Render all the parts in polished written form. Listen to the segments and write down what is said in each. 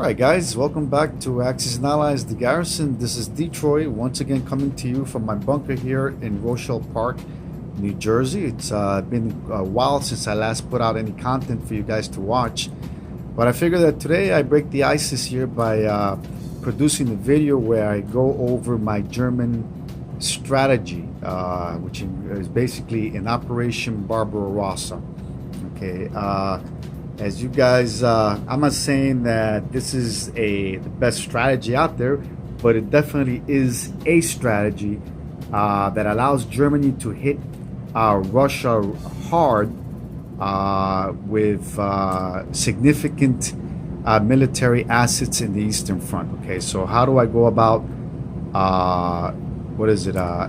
Alright guys, welcome back to Axis and Allies, the Garrison. This is Dtroy, once again coming to you from my bunker here in Rochelle Park, New Jersey. It's been a while since I last put out any content for you guys to watch. But I figured that today I break the ice this year by producing a video where I go over my German strategy, which is basically in Operation Barbarossa. Okay, as you guys, I'm not saying that this is the best strategy out there, but it definitely is a strategy that allows Germany to hit Russia hard with significant military assets in the Eastern Front. Okay, so how do I go about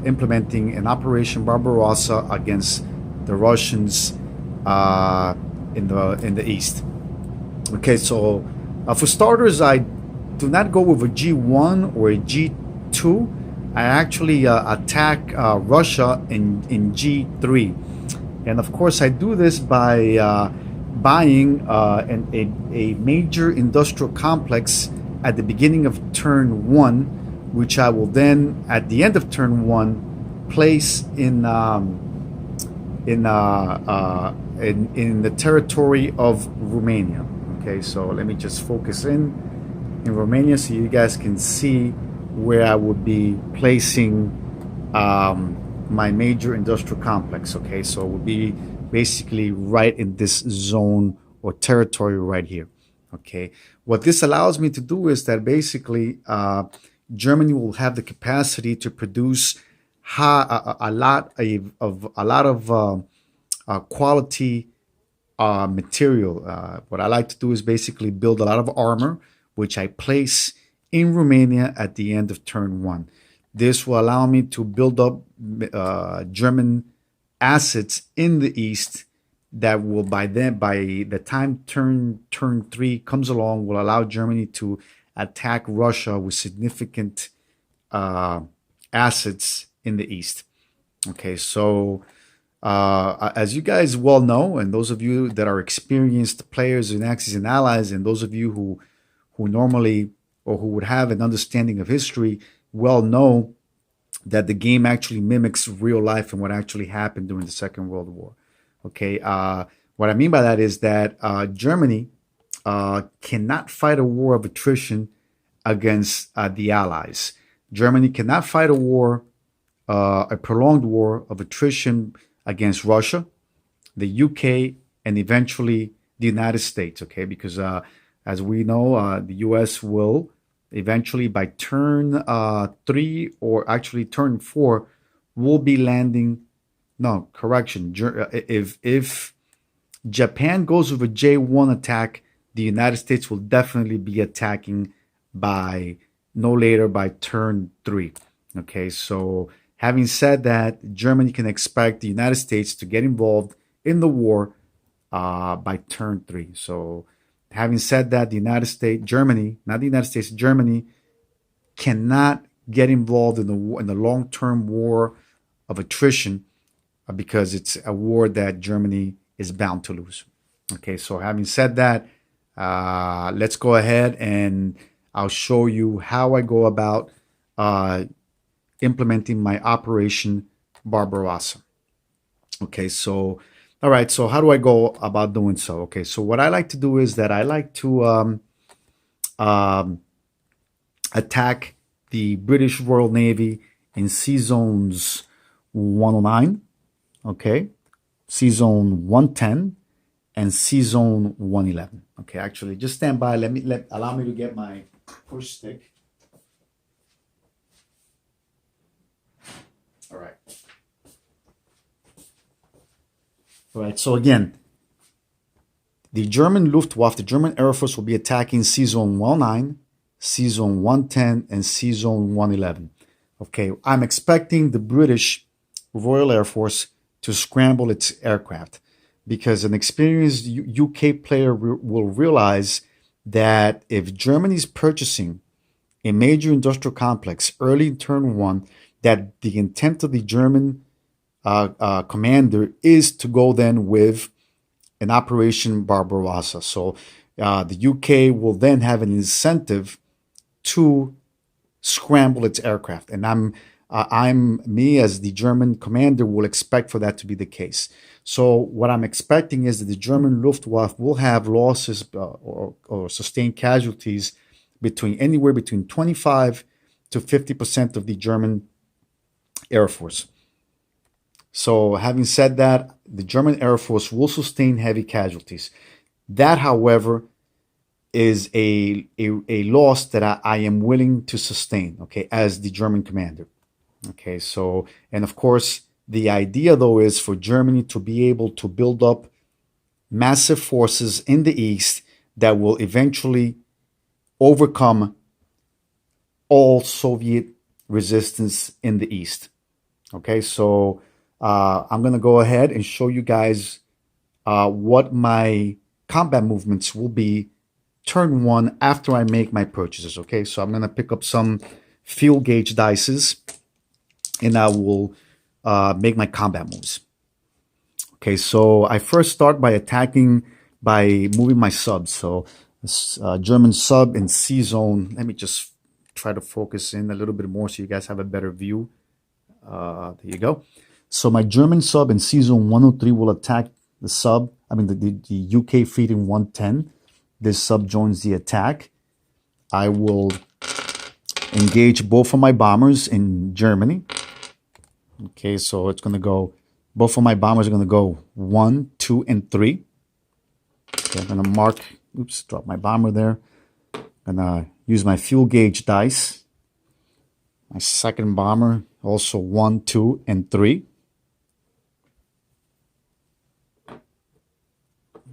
implementing an Operation Barbarossa against the Russians in the east? Okay, so for starters, I do not go with a G1 or a G2. I actually attack Russia in G3, and of course I do this by buying a major industrial complex at the beginning of turn 1, which I will then at the end of turn 1 place in the territory of Romania. Okay, so let me just focus in Romania so you guys can see where I would be placing my major industrial complex. Okay, so it would be basically right in this zone or territory right here. Okay, what this allows me to do is that basically Germany will have the capacity to produce a lot of quality material. What I like to do is basically build a lot of armor, which I place in Romania at the end of turn 1. This will allow me to build up German assets in the east that will by the time turn 3 comes along, will allow Germany to attack Russia with significant assets in the east. Okay, so as you guys well know, and those of you that are experienced players in Axis and Allies, and those of you who normally or who would have an understanding of history, well know that the game actually mimics real life and what actually happened during the Second World War. Okay, what I mean by that is that Germany cannot fight a war of attrition against the Allies. Germany cannot fight a prolonged war of attrition against Russia, the UK, and eventually the United States. Okay, because as we know, the US will eventually by turn 3 or actually turn 4 will be landing. No, correction. If Japan goes with a J1 attack, the United States will definitely be attacking by no later by turn 3. Okay, so having said that, Germany can expect the United States to get involved in the war by turn 3. So having said that, Germany cannot get involved in the long-term war of attrition because it's a war that Germany is bound to lose. Okay, so having said that, let's go ahead and I'll show you how I go about implementing my Operation Barbarossa. Okay, so all right, so how do I go about doing so? Okay, so what I like to do is that I like to attack the British Royal Navy in Sea Zones 109, okay, Sea Zone 110, and Sea Zone 111. Okay, actually, just stand by. Allow me to get my push stick. All right. All right, so again, the German Luftwaffe, the German Air Force will be attacking Sea Zone 109, Sea Zone 110, and Sea Zone 111. Okay, I'm expecting the British Royal Air Force to scramble its aircraft because an experienced UK player will realize that if Germany's purchasing a major industrial complex early in turn 1, that the intent of the German commander is to go then with an Operation Barbarossa. So the UK will then have an incentive to scramble its aircraft. And me as the German commander will expect for that to be the case. So what I'm expecting is that the German Luftwaffe will have losses or sustained casualties anywhere between 25 to 50% of the German Air Force. So having said that, the German Air Force will sustain heavy casualties. That, however, is a loss that I am willing to sustain, okay, as the German commander. Okay, so, and of course, the idea though is for Germany to be able to build up massive forces in the East that will eventually overcome all Soviet resistance in the East. Okay, so I'm going to go ahead and show you guys what my combat movements will be turn one after I make my purchases. Okay, so I'm going to pick up some fuel gauge dices and I will make my combat moves. Okay, so I first start by attacking by moving my subs. So German sub in C zone. Let me just try to focus in a little bit more so you guys have a better view. There you go. So my German sub in C zone 103 will attack the sub. I mean the UK fleet in 110. This sub joins the attack. I will engage both of my bombers in Germany. Okay, so it's going to go, both of my bombers are going to go 1, 2, and 3. Okay, I'm going to mark, oops, drop my bomber there. I'm going to use my fuel gauge dice. My second bomber, also 1, 2, and 3. There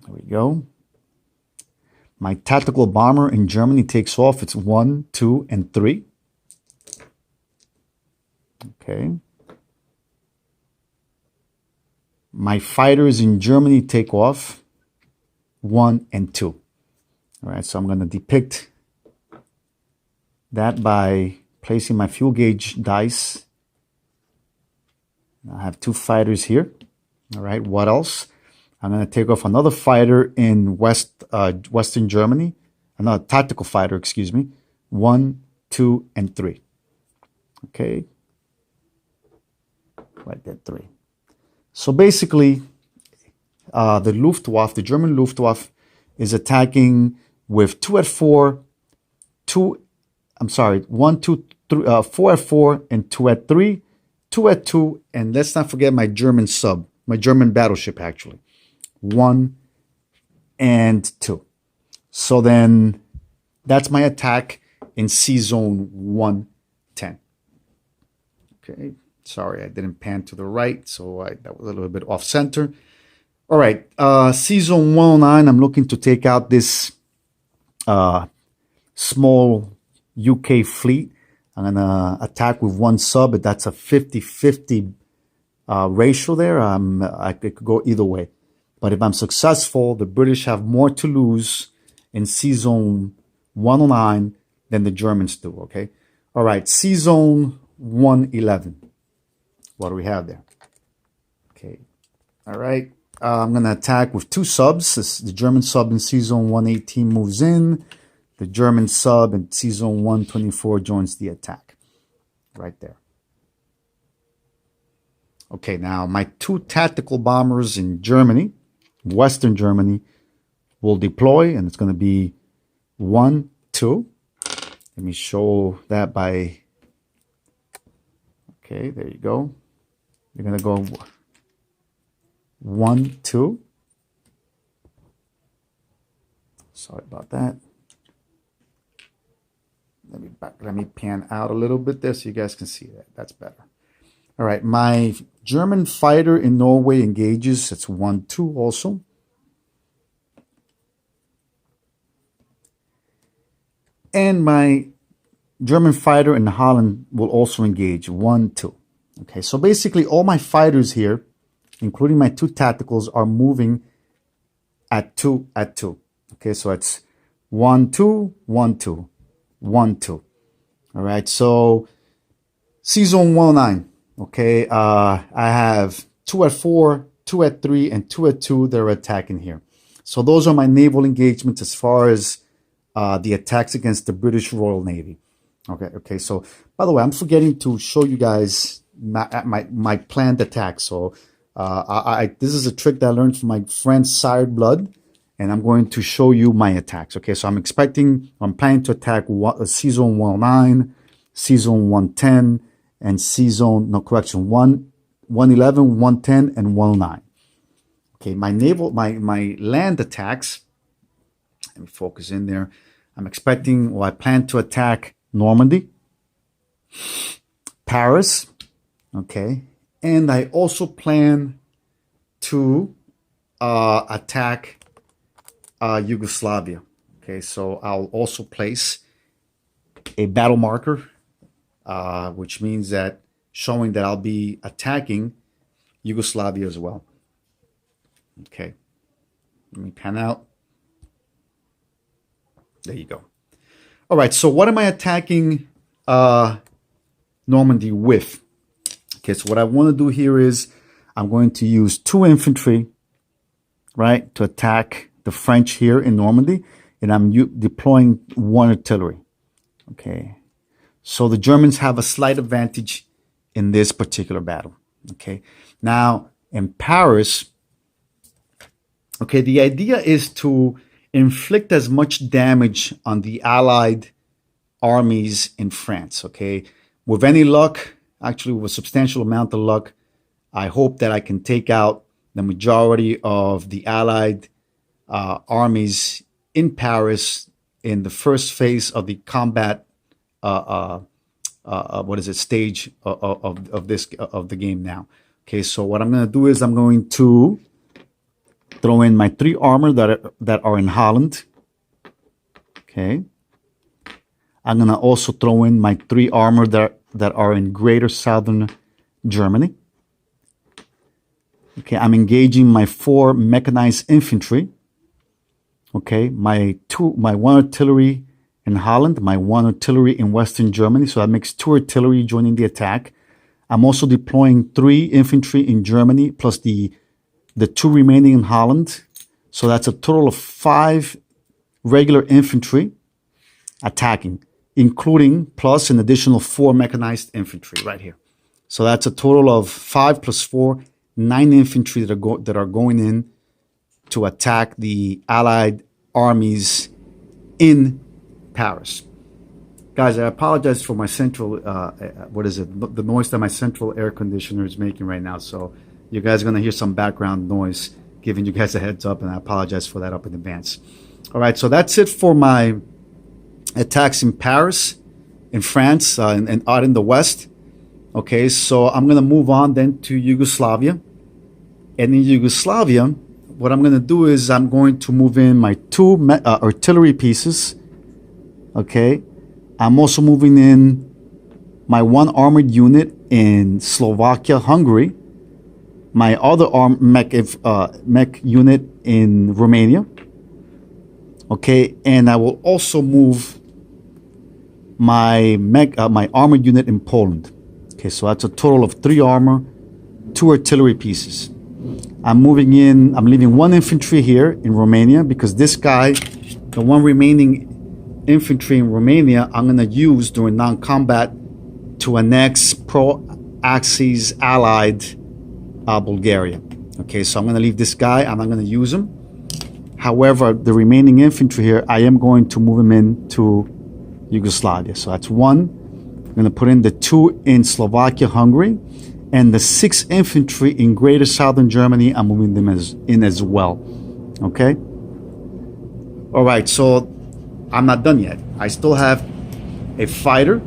we go. My tactical bomber in Germany takes off. It's 1, 2, and 3. Okay. My fighters in Germany take off 1 and 2. All right, so I'm going to depict that by placing my fuel gauge dice. I have 2 fighters here. All right, what else? I'm going to take off another fighter in Western Germany, another tactical fighter, excuse me. 1, 2, and 3. Okay. Right there, 3. So basically, the Luftwaffe, the German Luftwaffe, is attacking with 2 at 4, 1, 2, 3, 4 at 4, and 2 at 3, 2 at 2, and let's not forget my German sub, my German battleship actually, 1 and 2. So then that's my attack in C zone 110. Okay. Sorry, I didn't pan to the right, so that was a little bit off center. All right, C zone 109, I'm looking to take out this small UK fleet. I'm going to attack with 1 sub, but that's a 50-50 ratio there. I could go either way. But if I'm successful, the British have more to lose in C zone 109 than the Germans do, okay? All right, C zone 111. What do we have there? Okay. All right. I'm going to attack with 2 subs. The German sub in C zone 118 moves in. The German sub in C zone 124 joins the attack. Right there. Okay. Now, my 2 tactical bombers in Germany, Western Germany, will deploy. And it's going to be 1, 2. Let me show that by... Okay. There you go. You're going to go 1, 2. Sorry about that. Let me pan out a little bit there so you guys can see that. That's better. All right. My German fighter in Norway engages. It's 1, 2 also. And my German fighter in Holland will also engage. 1, 2. Okay, so basically all my fighters here, including my 2 tacticals, are moving at 2 at 2. Okay, so it's 1, 2, 1, 2, 1, 2. All right, so C zone 109. Okay, I have 2 at 4, 2 at 3, and 2 at 2. They're attacking here. So those are my naval engagements as far as the attacks against the British Royal Navy. Okay. So, by the way, I'm forgetting to show you guys my planned attack. So, this is a trick that I learned from my friend Sired Blood, and I'm going to show you my attacks. Okay, so I'm planning to attack C Zone 109, C Zone 110, and C Zone, 111, 110, and 109. Okay, my land attacks, let me focus in there. I plan to attack Normandy, Paris, okay, and I also plan to attack Yugoslavia. Okay, so I'll also place a battle marker, which means that showing that I'll be attacking Yugoslavia as well. Okay, let me pan out. There you go. All right, so what am I attacking Normandy with? Okay, so what I want to do here is I'm going to use 2 infantry, right, to attack the French here in Normandy, and I'm deploying 1 artillery. Okay, so the Germans have a slight advantage in this particular battle. Okay, now in Paris, okay, the idea is to inflict as much damage on the Allied armies in France. Okay, with any luck, actually with a substantial amount of luck, I hope that I can take out the majority of the Allied armies in Paris in the first phase of the combat stage of the game now. Okay, so what I'm going to do is I'm going to throw in my 3 armor that are in Holland. Okay, I'm going to also throw in my 3 armor that are in Greater Southern Germany. Okay, I'm engaging my 4 mechanized infantry. Okay, my 1 artillery in Holland, my 1 artillery in Western Germany. So that makes 2 artillery joining the attack. I'm also deploying 3 infantry in Germany plus the 2 remaining in Holland. So that's a total of 5 regular infantry attacking, including plus an additional 4 mechanized infantry right here. So that's a total of 5 plus 4, 9 infantry that are going in to attack the Allied armies in Paris. Guys, I apologize for my central, the noise that my central air conditioner is making right now. So you guys are going to hear some background noise, giving you guys a heads up, and I apologize for that up in advance. All right, so that's it for my attacks in Paris, in France, and out in the West. Okay, so I'm going to move on then to Yugoslavia. And in Yugoslavia, what I'm going to do is I'm going to move in my 2 artillery pieces. Okay, I'm also moving in my 1 armored unit in Slovakia, Hungary, my other mech unit in Romania. Okay, and I will also move my armored unit in Poland. Okay, so that's a total of 3 armor, 2 artillery pieces. I'm leaving 1 infantry here in Romania because this guy, the 1 remaining infantry in Romania, I'm going to use during non-combat to annex pro-Axis allied Bulgaria. Okay, so I'm going to leave this guy. I'm not going to use him. However, the remaining infantry here, I am going to move him into Yugoslavia. So that's 1. I'm going to put in the 2 in Slovakia, Hungary, and the 6 infantry in Greater Southern Germany. I'm moving them in as well. Okay. All right. So I'm not done yet. I still have a fighter,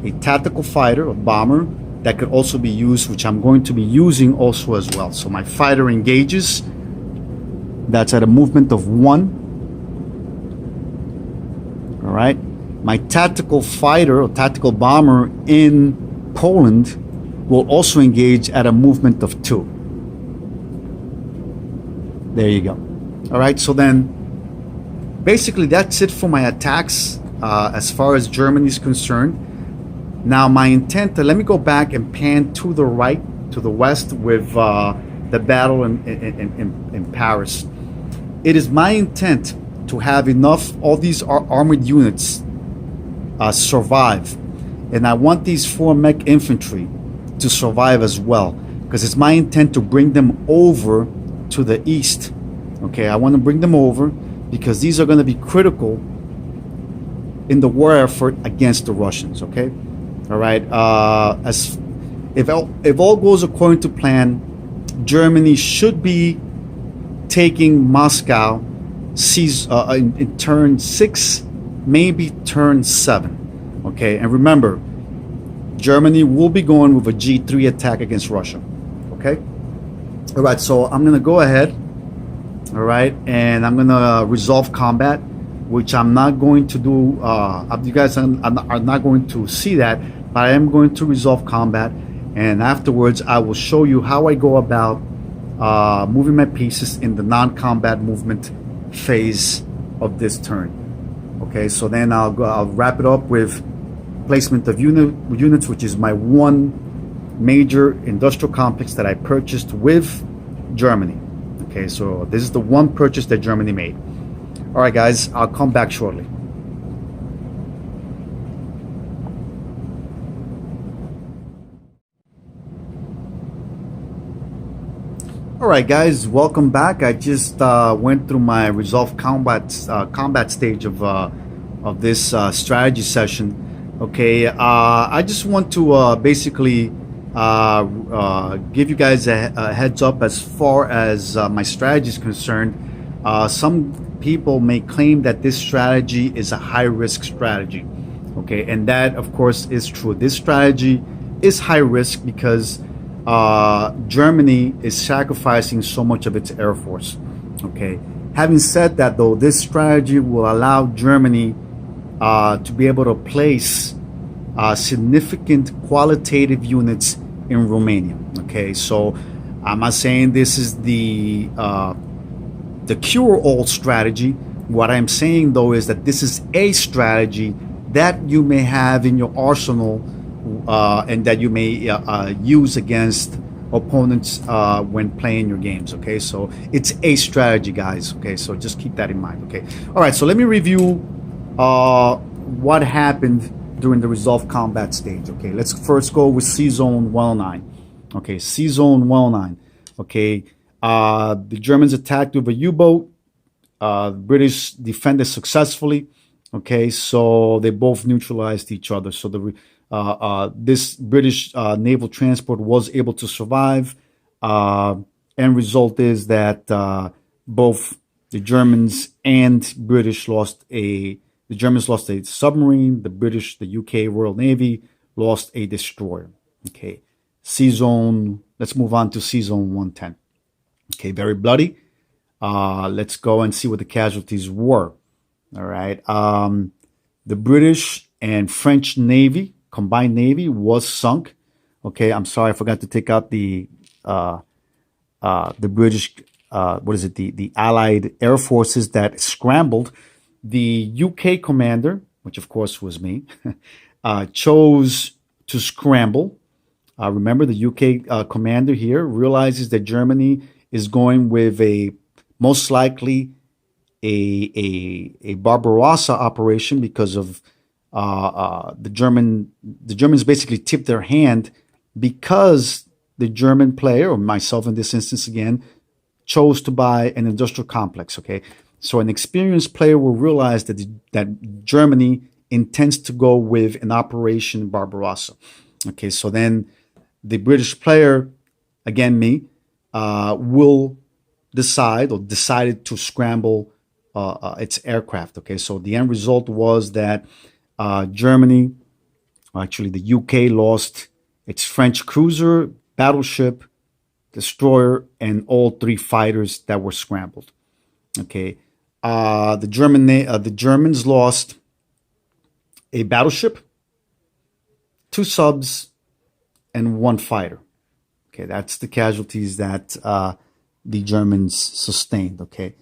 a tactical fighter, a bomber that could also be used, which I'm going to be using also as well. So my fighter engages. That's at a movement of 1. All right. My tactical fighter or tactical bomber in Poland will also engage at a movement of 2. There you go. All right. So then basically that's it for my attacks as far as Germany is concerned. Now my intent, let me go back and pan to the right, to the west with the battle in Paris. it is my intent to have enough all these armored units survive, and I want these 4 mech infantry to survive as well, because it's my intent to bring them over to the east. Okay, I want to bring them over because these are going to be critical in the war effort against the Russians. Okay, all right. As if all goes according to plan, Germany should be taking Moscow in turn 6, maybe turn 7. Okay, and remember, Germany will be going with a G3 attack against Russia. Okay, all right. So I'm gonna go ahead. All right, and I'm gonna resolve combat, which I'm not going to do. You guys are not going to see that, but I am going to resolve combat, and afterwards I will show you how I go about moving my pieces in the non-combat movement phase of this turn. Okay, so then I'll wrap it up with placement of units, which is my one major industrial complex that I purchased with Germany. Okay, so this is the one purchase that Germany made. All right, guys, I'll come back shortly. All right, guys, welcome back. I just went through my resolve combat stage of this strategy session. Okay, I just want to basically give you guys a heads up as far as my strategy is concerned. Some people may claim that this strategy is a high-risk strategy. Okay, and that, of course, is true. This strategy is high risk because Germany is sacrificing so much of its air force. Okay. Having said that, though, this strategy will allow Germany to be able to place significant qualitative units in Romania. Okay, so I'm not saying this is the cure-all strategy. What I'm saying, though, is that this is a strategy that you may have in your arsenal and that you may use against opponents when playing your games. Okay, so it's a strategy, guys. Okay, so just keep that in mind. Okay, all right, so let me review what happened during the resolve combat stage. Okay, let's first go with C zone 109. Okay, C zone 109. Okay, the Germans attacked with a U-boat. British defended successfully. Okay, so they both neutralized each other. So this British naval transport was able to survive. End result is that both the Germans and British the Germans lost a submarine. The UK Royal Navy lost a destroyer. Okay, C zone. Let's move on to C zone 110. Okay, very bloody. Let's go and see what the casualties were. All right. The British and French Navy, combined Navy, was sunk. Okay, I'm sorry, I forgot to take out the British, the Allied Air Forces that scrambled. The UK commander, which of course was me, chose to scramble. Remember, the UK commander here realizes that Germany is going with most likely a Barbarossa operation because of the Germans basically tipped their hand because the German player, or myself in this instance again, chose to buy an industrial complex. Okay, so an experienced player will realize that Germany intends to go with an Operation Barbarossa. Okay, so then the British player, again me, will decided to scramble its aircraft. Okay, so the end result was that Germany, actually the UK, lost its French cruiser, battleship, destroyer, and all 3 fighters that were scrambled. Okay, the Germans lost a battleship, 2 subs, and 1 fighter. Okay, that's the casualties that the Germans sustained. Okay.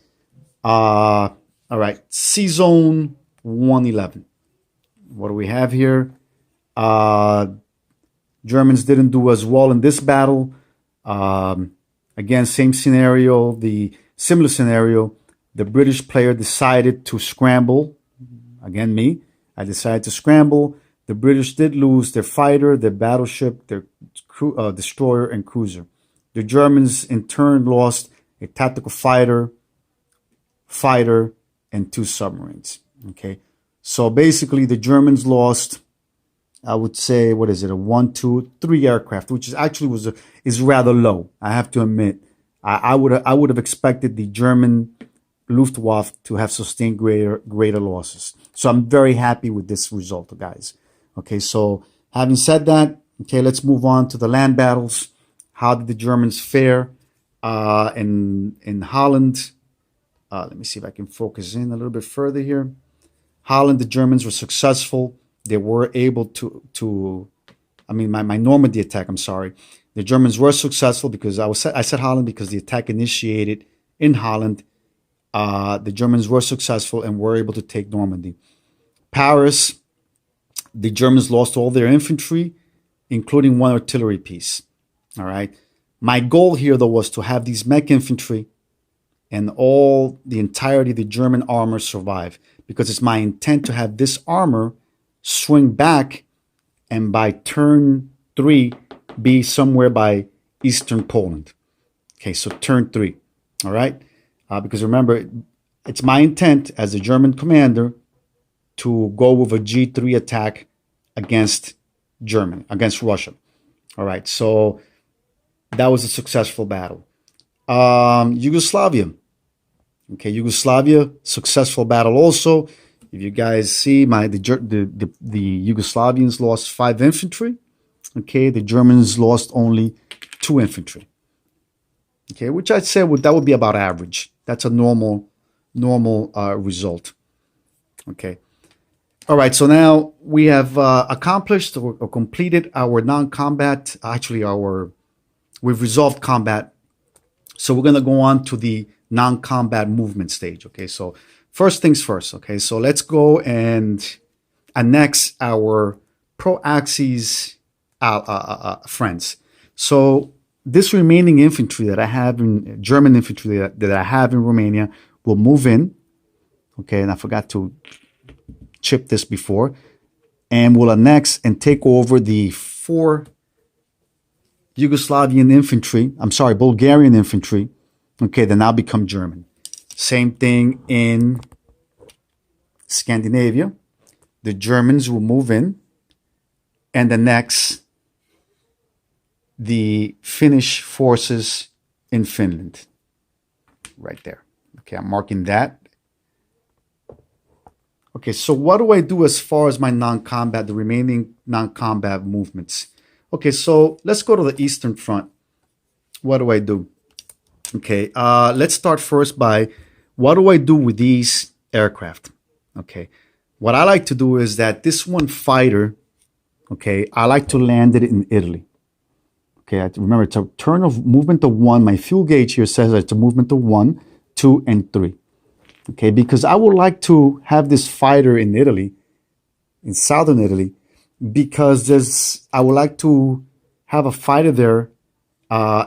All right. C zone 111. What do we have here? Germans didn't do as well in this battle. Again, same scenario, the similar scenario. The British player decided to scramble. Again, me. I decided to scramble. The British did lose their fighter, their battleship, their destroyer, and cruiser. The Germans, in turn, lost a tactical fighter, and 2 submarines. Okay, so basically, the Germans lost, I would say, what is it, a 1, 2, 3 aircraft, which is actually is rather low. I have to admit, I would have expected the German Luftwaffe to have sustained greater losses. So I'm very happy with this result, guys. Okay, so having said that, okay, let's move on to the land battles. How did the Germans fare in Holland? Let me see if I can focus in a little bit further here. Holland, the Germans were successful. They were able to my Normandy attack, I'm sorry. The Germans were successful because I said Holland because the attack initiated in Holland. The Germans were successful and were able to take Normandy. Paris, the Germans lost all their infantry, including 1 artillery piece. All right. My goal here, though, was to have these mech infantry and the entirety of the German armor survive, because it's my intent to have this armor swing back and by turn 3 be somewhere by eastern Poland. Okay, so turn 3. All right. Because remember, it's my intent as a German commander to go with a G3 attack against Russia. All right, so that was a successful battle. Yugoslavia. Okay, Yugoslavia, successful battle also. If you guys see, the Yugoslavians lost 5 infantry. Okay, the Germans lost only 2 infantry. Okay, which I'd say that would be about average. That's a normal result. Okay. All right, so now we have accomplished or completed our non-combat, we've resolved combat. So we're going to go on to the non-combat movement stage. Okay, so first things first. Okay, so let's go and annex our pro-axis friends. So this remaining infantry that I have German infantry that I have in Romania will move in. Okay, and I forgot to chip this before, and will annex and take over the 4 Bulgarian infantry. Okay, they now become German. Same thing in Scandinavia. The Germans will move in and annex the Finnish forces in Finland. Right there. Okay, I'm marking that. Okay, so what do I do as far as my the remaining non-combat movements? Okay, so let's go to the Eastern Front. What do I do? Okay, let's start first by what do I do with these aircraft? Okay, what I like to do is that this one fighter, okay, I like to land it in Italy. Okay, remember it's a movement of 1. My fuel gauge here says it's a movement of 1, 2, and 3. Okay, because I would like to have this fighter in Italy, in southern Italy, because I would like to have a fighter there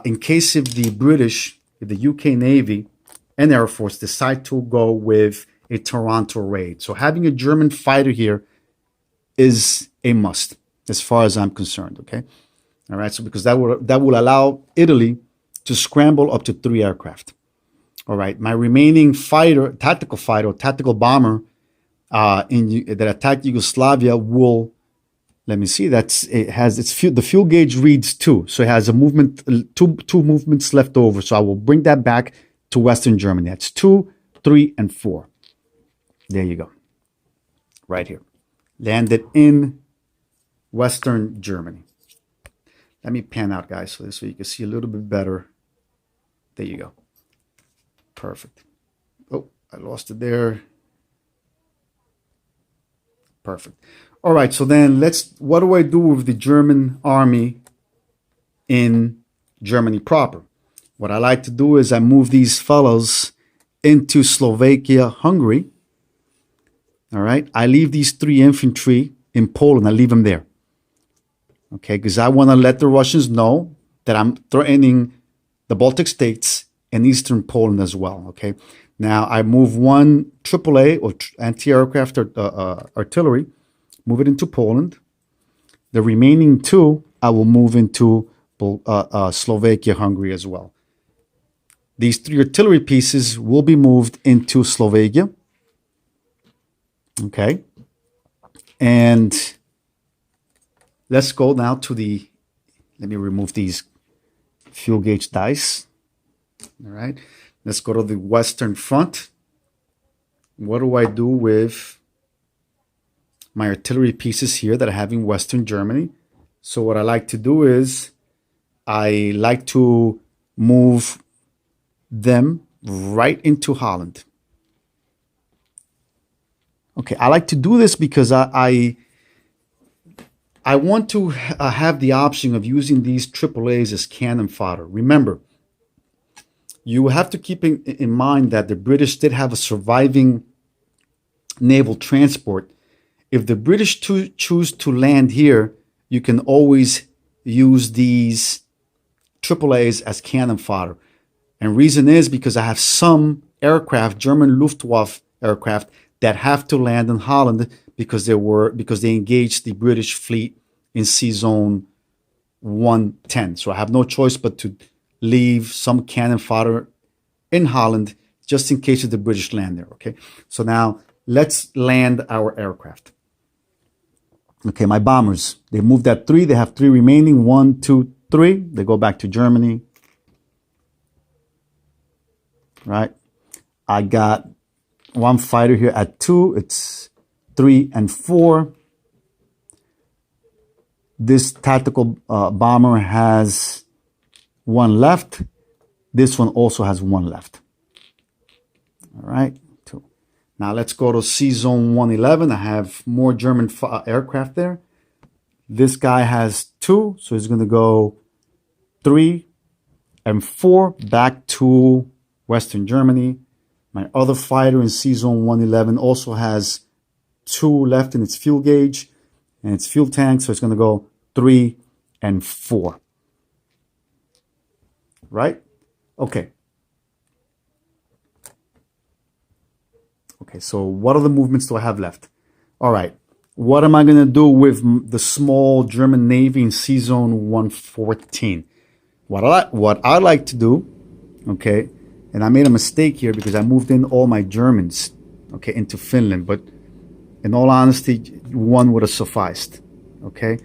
in case if the UK Navy and Air Force decide to go with a Toronto raid. So having a German fighter here is a must as far as I'm concerned, okay? All right, so because that will allow Italy to scramble up to 3 aircraft. All right, my remaining tactical bomber that attacked Yugoslavia will, let me see, the fuel gauge reads 2, so it has a movement, two movements left over. So I will bring that back to Western Germany. That's 2, 3, and 4. There you go, right here, landed in Western Germany. Let me pan out, guys, so you can see a little bit better. There you go. Perfect. Oh, I lost it there. Perfect. All right, so then what do I do with the German army in Germany proper? What I like to do is I move these fellows into Slovakia, Hungary. All right, I leave these 3 infantry in Poland. I leave them there. Okay, because I want to let the Russians know that I'm threatening the Baltic states and Eastern Poland as well. Okay, Now I move one AAA or anti-aircraft artillery, move it into Poland. The remaining two I will move into Slovakia, Hungary as well. These 3 artillery pieces will be moved into Slovakia. Okay. And let's go now to let me remove these fuel gauge dice. All right. Let's go to the Western Front. What do I do with my artillery pieces here that I have in Western Germany? So what I like to do is I like to move them right into Holland. Okay, I like to do this because I want to have the option of using these AAAs as cannon fodder. Remember, you have to keep in mind that the British did have a surviving naval transport. If the British choose to land here, you can always use these AAAs as cannon fodder. And reason is because I have some aircraft, German Luftwaffe aircraft, that have to land in Holland because they engaged the British fleet in Sea Zone 110. So I have no choice but to leave some cannon fodder in Holland just in case of the British land there. Okay. So now let's land our aircraft. Okay, my bombers. They moved at 3. They have 3 remaining. 1, 2, 3. They go back to Germany. Right. I got one fighter here at 2. It's 3 and 4. This tactical bomber has 1 left. This one also has 1 left. All right. 2. Now let's go to Sea Zone 111. I have more German aircraft there. This guy has 2, so he's going to go 3 and 4 back to Western Germany. My other fighter in Sea Zone 111 also has 2 left in its fuel gauge and its fuel tank, so it's going to go 3 and 4. Right? Okay. Okay, so what other movements do I have left? All right. What am I going to do with the small German Navy in Sea Zone 114? What I like to do, okay, and I made a mistake here because I moved in all my Germans, okay, into Finland. But in all honesty, 1 would have sufficed, okay?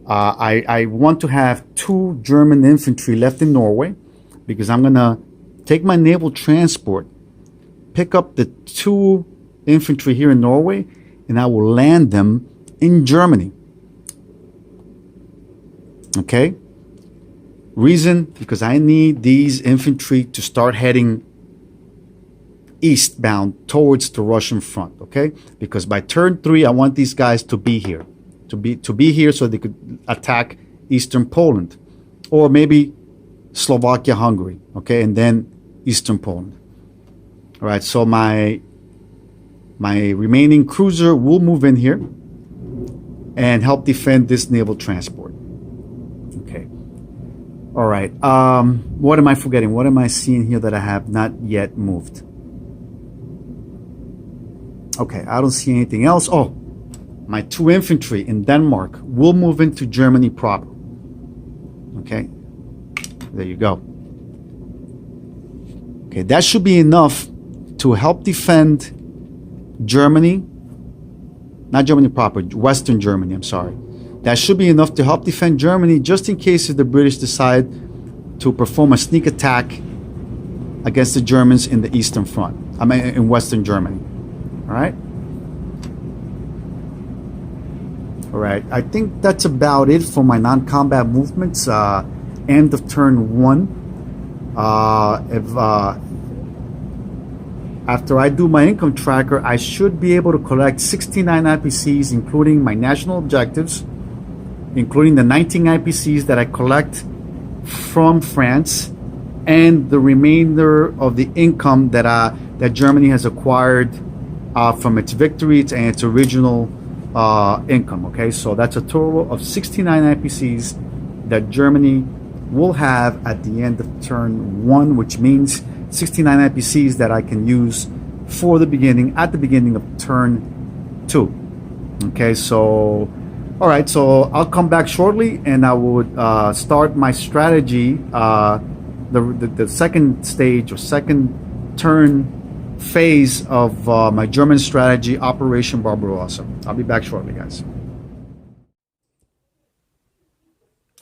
I want to have 2 German infantry left in Norway because I'm going to take my naval transport, pick up the 2 infantry here in Norway, and I will land them in Germany. Okay? Reason, because I need these infantry to start heading eastbound towards the Russian front, okay? Because by turn 3, I want these guys to be here. To be here so they could attack eastern Poland. Or maybe Slovakia, Hungary, okay? And then eastern Poland. All right, so my remaining cruiser will move in here and help defend this naval transport. Okay. All right. What am I forgetting? What am I seeing here that I have not yet moved? Okay, I don't see anything else. Oh, my 2 infantry in Denmark will move into Germany proper. Okay, there you go. Okay, that should be enough to help defend Germany, not Germany proper, Western Germany, I'm sorry. That should be enough to help defend Germany just in case if the British decide to perform a sneak attack against the Germans in the Eastern Front, I mean in Western Germany. All right? All right, I think that's about it for my non-combat movements. End of turn 1. After I do my income tracker, I should be able to collect 69 IPCs, including my national objectives, including the 19 IPCs that I collect from France, and the remainder of the income that Germany has acquired from its victories and its original income. Okay, so that's a total of 69 IPCs that Germany will have at the end of turn 1, which means 69 IPCs that I can use for the beginning, at the beginning of turn 2. Okay, so, all right, so I'll come back shortly and I would start my strategy, the second stage or second turn phase of my German strategy, Operation Barbarossa. I'll be back shortly, guys.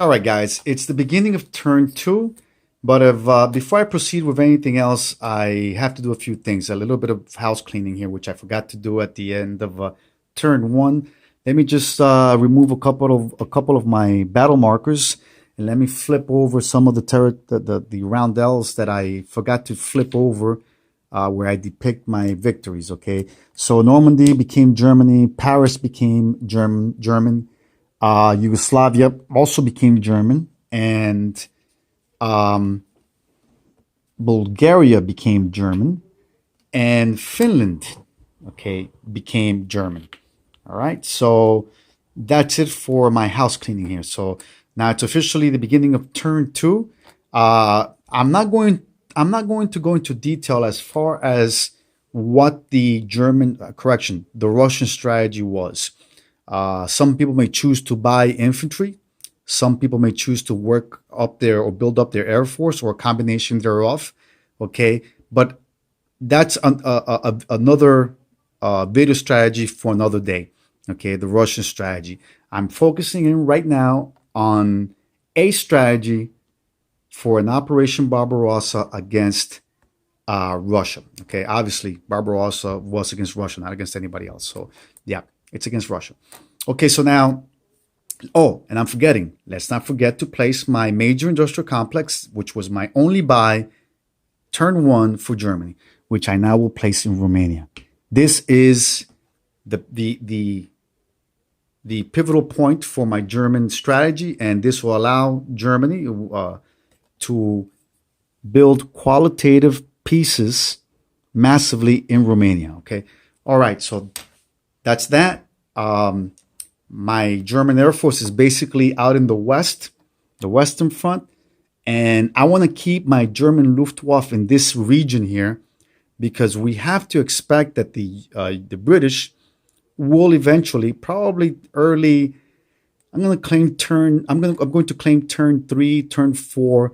All right, guys, it's the beginning of turn 2. But if, before I proceed with anything else, I have to do a few things. A little bit of house cleaning here, which I forgot to do at the end of turn 1. Let me just remove a couple of my battle markers, and let me flip over some of the roundels that I forgot to flip over, where I depict my victories. Okay, so Normandy became Germany, Paris became German, Yugoslavia also became German, and Bulgaria became German, and Finland, okay, became German. All right, so that's it for my house cleaning here. So now it's officially the beginning of turn 2. I'm not going to go into detail as far as what the the Russian strategy was. Some people may choose to buy infantry. Some people may choose to work up there or build up their air force or a combination thereof. Okay, but that's another video strategy for another day. Okay, the Russian strategy. I'm focusing in right now on a strategy for an Operation Barbarossa against Russia. Okay, obviously Barbarossa was against Russia, not against anybody else. So yeah, it's against Russia. Okay, so now, oh, and I'm forgetting. Let's not forget to place my major industrial complex, which was my only buy, turn 1 for Germany, which I now will place in Romania. This is the pivotal point for my German strategy, and this will allow Germany to build qualitative pieces massively in Romania. Okay, all right, so that's that. My German Air Force is basically out in the west, the Western Front, and I want to keep my German Luftwaffe in this region here because we have to expect that the British will eventually, probably early, I'm going to claim turn 3, turn 4.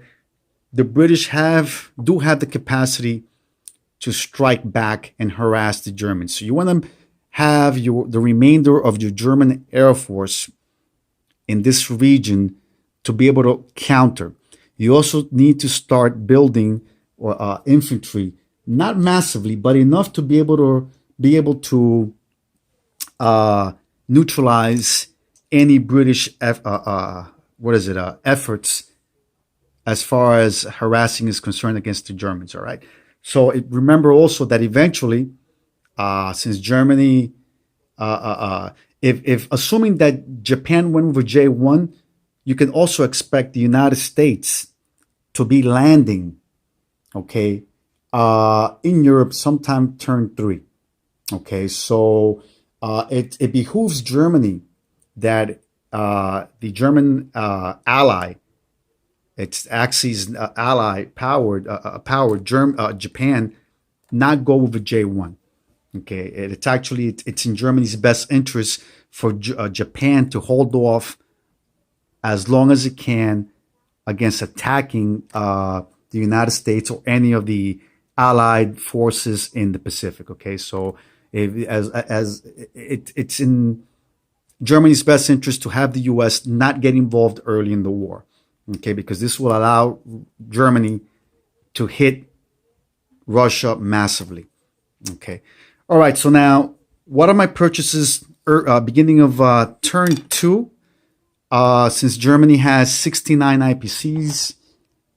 The British do have the capacity to strike back and harass the Germans. So you want to have the remainder of your German Air Force in this region to be able to counter. You also need to start building infantry, not massively, but enough to be able to neutralize any British efforts as far as harassing is concerned against the Germans. All right. So remember also that eventually, since Germany, if assuming that Japan went with J1, you can also expect the United States to be landing, okay, in Europe sometime turn 3. Okay, so it behooves Germany that the German ally, its Axis ally powered Japan, not go with a J1. Okay, it's in Germany's best interest for Japan to hold off as long as it can against attacking the United States or any of the allied forces in the Pacific. Okay, so it's in Germany's best interest to have the U.S. not get involved early in the war. Okay, because this will allow Germany to hit Russia massively. Okay, all right. So now, what are my purchases? Beginning of turn 2. Since Germany has 69 IPCs,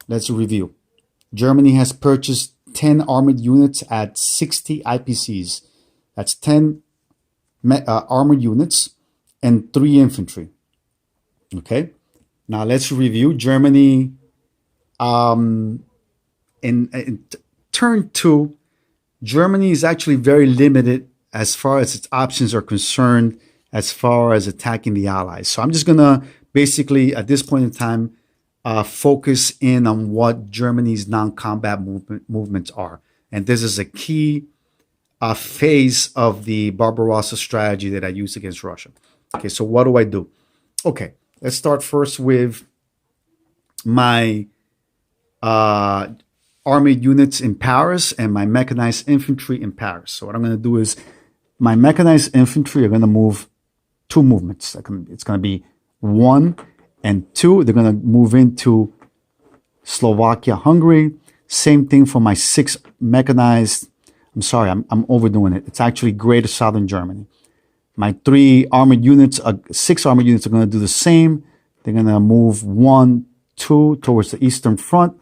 let's review. Germany has purchased 10 armored units at 60 IPCs. That's 10 armored units and 3 infantry. Okay. Now let's review. Germany, in turn 2, Germany is actually very limited as far as its options are concerned, as far as attacking the Allies. So I'm just going to basically, at this point in time, focus in on what Germany's non-combat movements are. And this is a key phase of the Barbarossa strategy that I used against Russia. Okay, so what do I do? Okay, let's start first with my army units in Paris and my mechanized infantry in Paris. So what I'm going to do is my mechanized infantry are going to move two movements. It's going to be 1 and 2. They're going to move into Slovakia, Hungary. Same thing for my 6 mechanized. I'm sorry, I'm overdoing it. It's actually Greater Southern Germany. My 6 armored units are going to do the same. They're going to move 1, 2 towards the Eastern Front.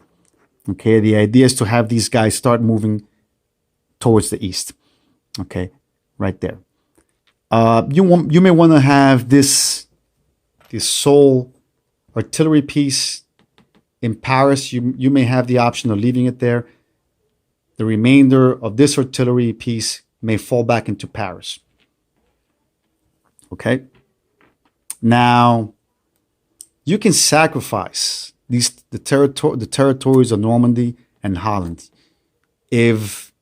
Okay, the idea is to have these guys start moving towards the east. Okay, right there. You may want to have this sole artillery piece in Paris. You may have the option of leaving it there. The remainder of this artillery piece may fall back into Paris. Okay. Now, you can sacrifice the territories of Normandy and Holland. If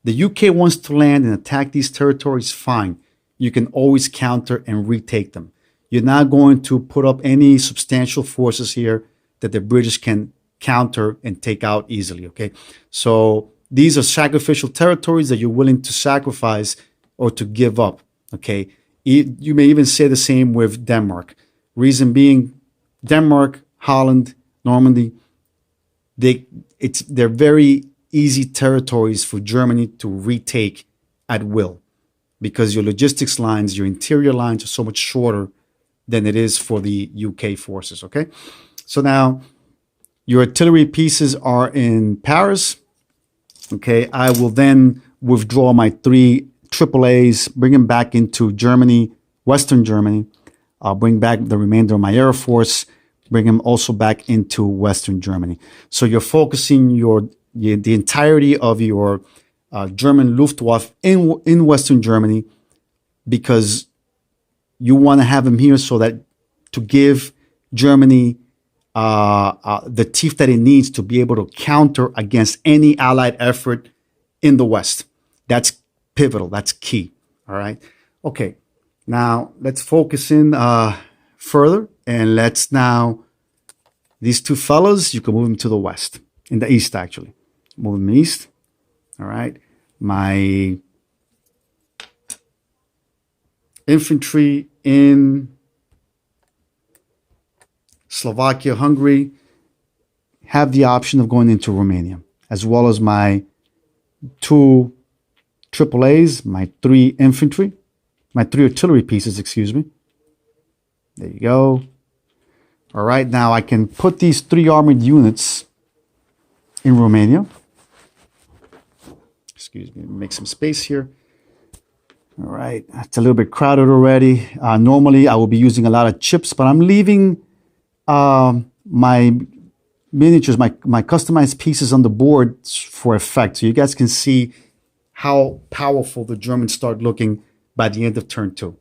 the UK wants to land and attack these territories, fine. You can always counter and retake them. You're not going to put up any substantial forces here that the British can counter and take out easily. Okay. So these are sacrificial territories that you're willing to sacrifice or to give up. Okay. You may even say the same with Denmark. Reason being, Denmark, Holland, Normandy, they're very easy territories for Germany to retake at will, because your logistics lines, your interior lines are so much shorter than it is for the UK forces. Okay, so now your artillery pieces are in Paris. Okay, I will then withdraw my 3 AAAs, bring them back into Germany, Western Germany. I'll bring back the remainder of my Air Force, bring them also back into Western Germany. So you're focusing the entirety of your German Luftwaffe in Western Germany, because you want to have them here so that to give Germany the teeth that it needs to be able to counter against any Allied effort in the West. That's pivotal. That's key. All right. Okay. Now let's focus in further, and let's now, these 2 fellows, you can move them to the west, in the east actually. Move them east. All right. My infantry in Slovakia, Hungary, have the option of going into Romania, as well as my 2 AAAs, my 3 infantry, my 3 artillery pieces, excuse me. There you go. All right, now I can put these 3 armored units in Romania. Excuse me, make some space here. All right, it's a little bit crowded already. Normally, I will be using a lot of chips, but I'm leaving my miniatures, my customized pieces on the board for effect, so you guys can see how powerful the Germans start looking by the end of turn 2.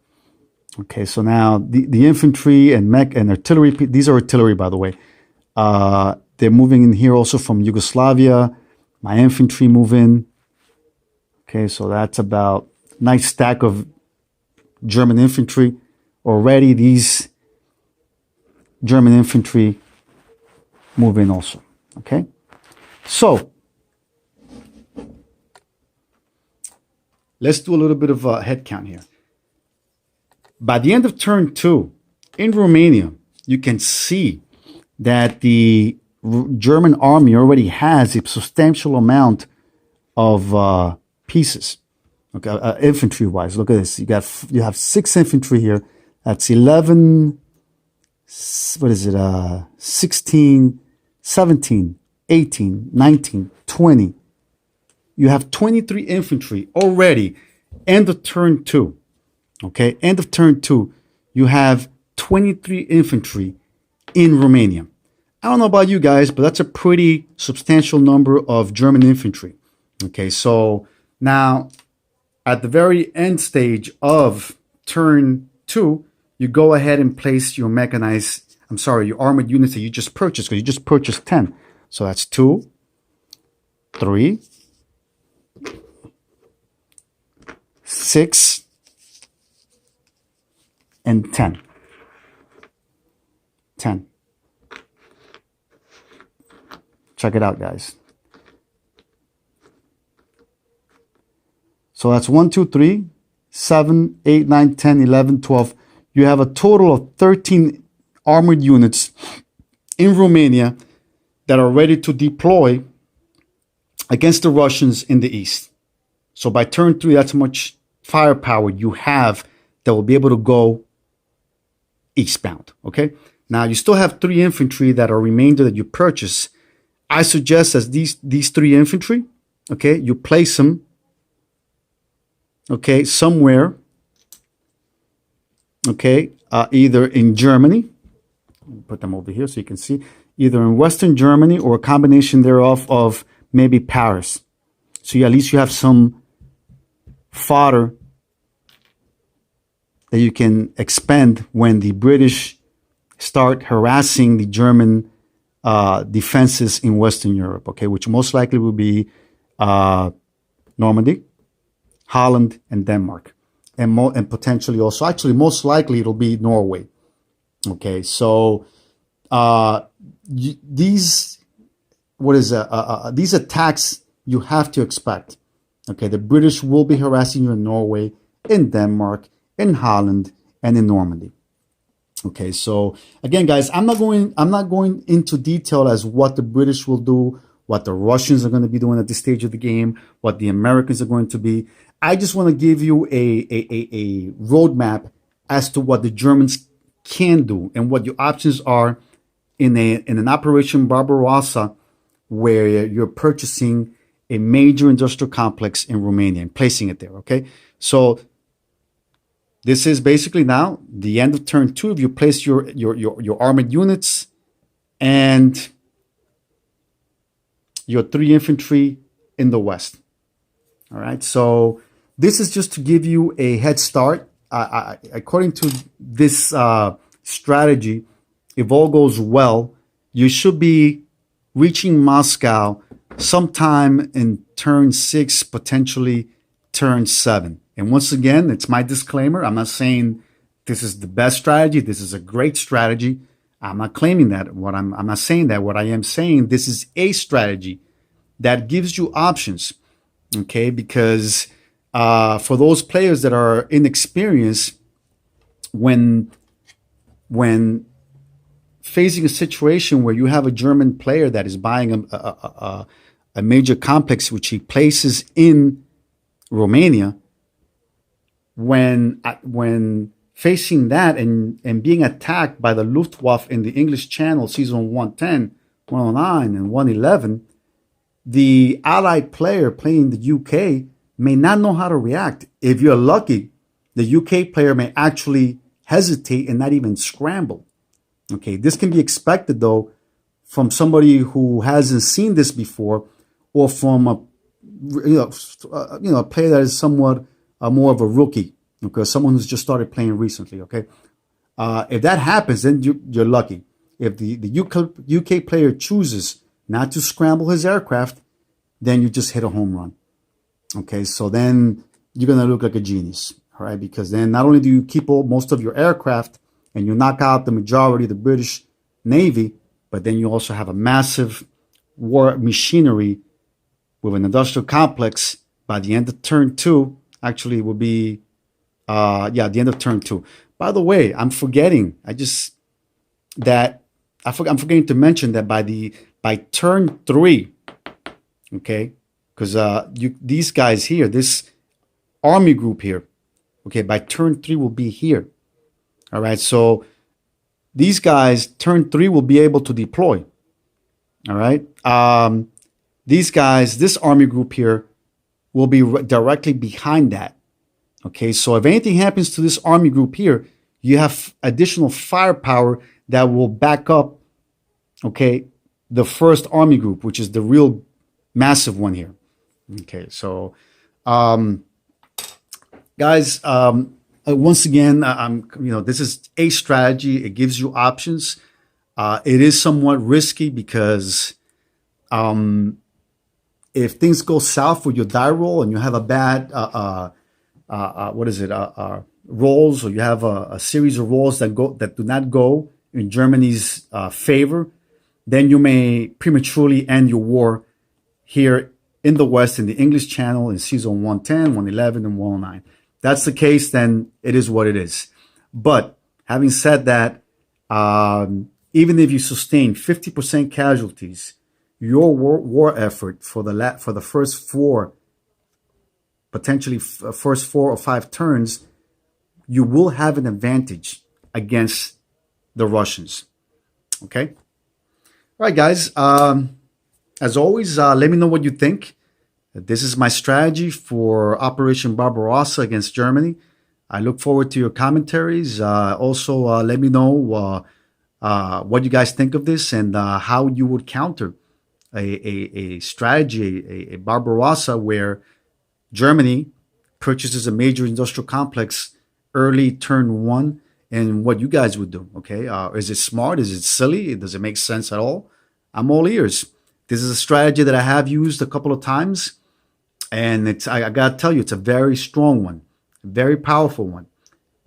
Okay, so now the infantry and mech and artillery, these are artillery, by the way. They're moving in here also from Yugoslavia. My infantry move in. Okay, so that's about a nice stack of German infantry. Already these German infantry move in also. Okay, so let's do a little bit of a head count here. By the end of turn 2, in Romania, you can see that the German army already has a substantial amount of pieces. Okay, infantry-wise, look at this. You have 6 infantry here. That's 11. What is it? 16, 17, 18, 19, 20. You have 23 infantry already. End of turn 2. Okay, end of turn 2, you have 23 infantry in Romania. I don't know about you guys, but that's a pretty substantial number of German infantry. Okay, so now at the very end stage of turn 2, you go ahead and place your I'm sorry, your armored units that you just purchased, because you just purchased 10. So that's 2, 3, 6, and 10. 10. Check it out, guys. So that's 1, 2, 3, 7, 8, 9, 10, 11, 12. You have a total of 13 armored units in Romania that are ready to deploy against the Russians in the east. So by turn 3, that's how much firepower you have that will be able to go eastbound. Okay. Now you still have 3 infantry that are remainder that you purchase. I suggest as these 3 infantry, okay, you place them, okay, somewhere, okay, either in Germany, put them over here so you can see, either in Western Germany or a combination thereof of maybe Paris. So at least you have some fodder that you can expend when the British start harassing the German defenses in Western Europe, okay, which most likely will be Normandy, Holland, and Denmark, and potentially also, actually, most likely it'll be Norway. Okay, so these attacks you have to expect. Okay, the British will be harassing you in Norway, in Denmark, in Holland, and in Normandy. Okay, so again, guys, I'm not going into detail as what the British will do, what the Russians are going to be doing at this stage of the game, what the Americans are going to be. I just want to give you a roadmap as to what the Germans can do and what your options are in an Operation Barbarossa, where you're purchasing a major industrial complex in Romania and placing it there. Okay, so this is basically now the end of turn 2. If you place your armored units and your 3 infantry in the west. All right, so this is just to give you a head start. According to this strategy, if all goes well, you should be reaching Moscow sometime in turn 6, potentially turn 7. And once again, it's my disclaimer. I'm not saying this is the best strategy. This is a great strategy. I'm not claiming that. I'm not saying that. What I am saying, this is a strategy that gives you options. Okay, because for those players that are inexperienced, when facing a situation where you have a German player that is buying a major complex which he places in Romania, when facing that and being attacked by the Luftwaffe in the English Channel, season 110, 109, and 111, the allied player playing the UK may not know how to react. If you're lucky, the UK player may actually hesitate and not even scramble. Okay, this can be expected though from somebody who hasn't seen this before, or from a player that is somewhat more of a rookie, okay, someone who's just started playing recently. Okay, if that happens, then you're lucky. If the UK player chooses not to scramble his aircraft, then you just hit a home run. Okay, so then you're gonna look like a genius, all right? Because then not only do you keep most of your aircraft and you knock out the majority of the British Navy, but then you also have a massive war machinery with an industrial complex by the end of turn 2. Actually, it will be, the end of turn 2. By the way, I'm forgetting to mention that by turn 3, okay, because these guys here, this army group here, okay, by turn 3 will be here. All right, so these guys, turn 3 will be able to deploy. All right, these guys, this army group here, will be directly behind that. Okay, so if anything happens to this army group here, you have additional firepower that will back up, okay, the first army group, which is the real massive one here. Okay, so guys, once again, this is a strategy. It gives you options. It is somewhat risky because if things go south with your die roll and you have a bad rolls, or you have a series of rolls that do not go in Germany's favor, then you may prematurely end your war here in the West, in the English Channel, in season 110, 111, and 109. That's the case, then it is what it is. But having said that, even if you sustain 50% casualties, your war effort for the first four, potentially first 4 or 5 turns, you will have an advantage against the Russians. Okay? All right, guys. As always, let me know what you think. This is my strategy for Operation Barbarossa against Germany. I look forward to your commentaries. Also, let me know what you guys think of this and how you would counter a strategy, a Barbarossa, where Germany purchases a major industrial complex early turn 1, and what you guys would do. Okay, is it smart? Is it silly? Does it make sense at all? I'm all ears. This is a strategy that I have used a couple of times, and I gotta tell you, it's a very strong one, a very powerful one,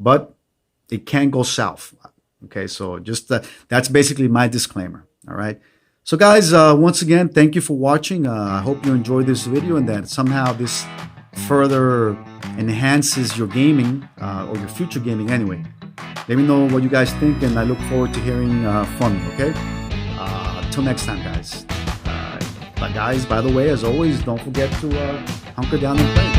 but it can go south. Okay, so just that's basically my disclaimer. All right. So guys, once again, thank you for watching. I hope you enjoyed this video and that somehow this further enhances your gaming or your future gaming anyway. Let me know what you guys think, and I look forward to hearing from you, okay? Till next time, guys. But guys, by the way, as always, don't forget to hunker down and play.